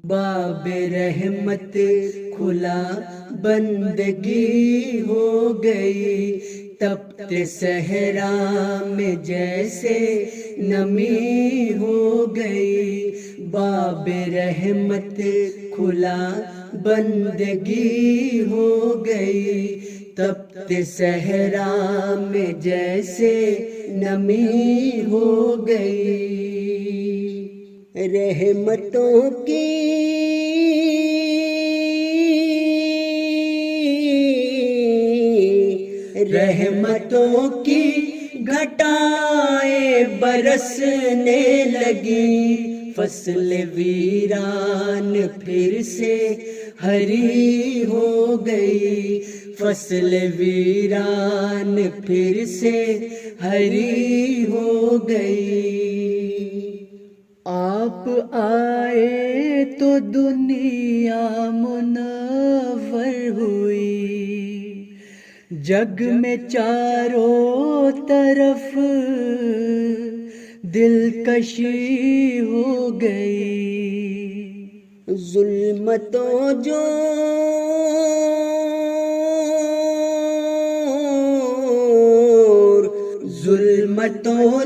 باب رحمت کھلا بندگی ہو گئی، تپتے صحرا میں جیسے نمی ہو گئی۔ باب رحمت کھلا بندگی ہو گئی، تپتے صحرا میں جیسے نمی ہو گئی۔ رحمتوں کی گھٹائیں برسنے لگی، فصل ویران پھر سے ہری ہو گئی، فصل ویران پھر سے ہری ہو گئی۔ آپ آئے تو دنیا منور ہوئی، جگ میں چاروں طرف دلکشی ہو گئی۔ ظلمتوں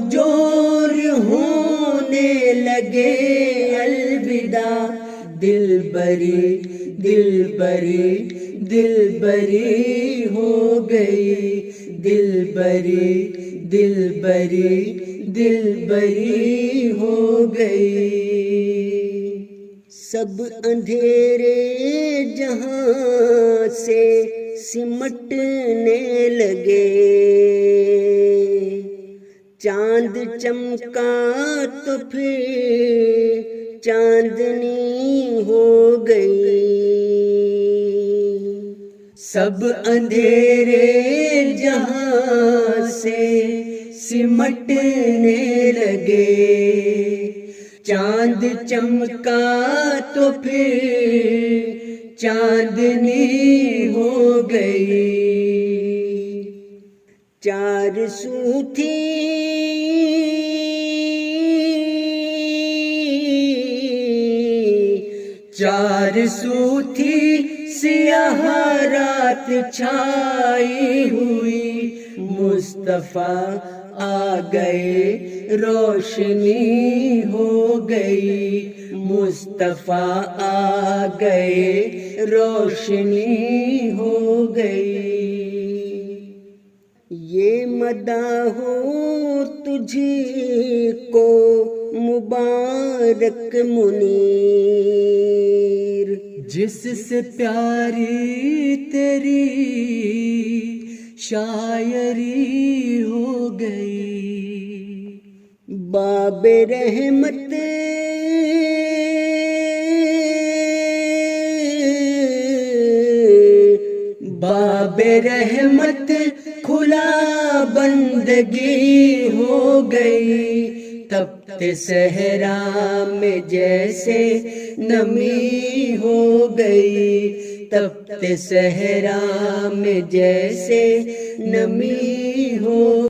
جور ہونے لگے الوداع، دل بری ہو گئی، دل بری ہو گئی۔ سب اندھیرے جہاں سے سمٹنے لگے، چاند چمکا تو پھر چاندنی ہو گئی۔ سب اندھیرے جہاں سے سمٹنے لگے، چاند چمکا تو پھر چاندنی ہو گئی۔ چار سو تھی سیاہ رات چھائی ہوئی، مصطفیٰ آ گئے روشنی ہو گئی، مصطفیٰ آ گئے روشنی ہو گئی۔ یہ مداح تجھ کو مبارک منیر، جس سے پیاری تیری شاعری ہو گئی۔ باب رحمت کھلا بندگی ہو گئی، تپتے صحرا میں جیسے نمی ہو گئی، تپتے صحرا میں جیسے نمی ہو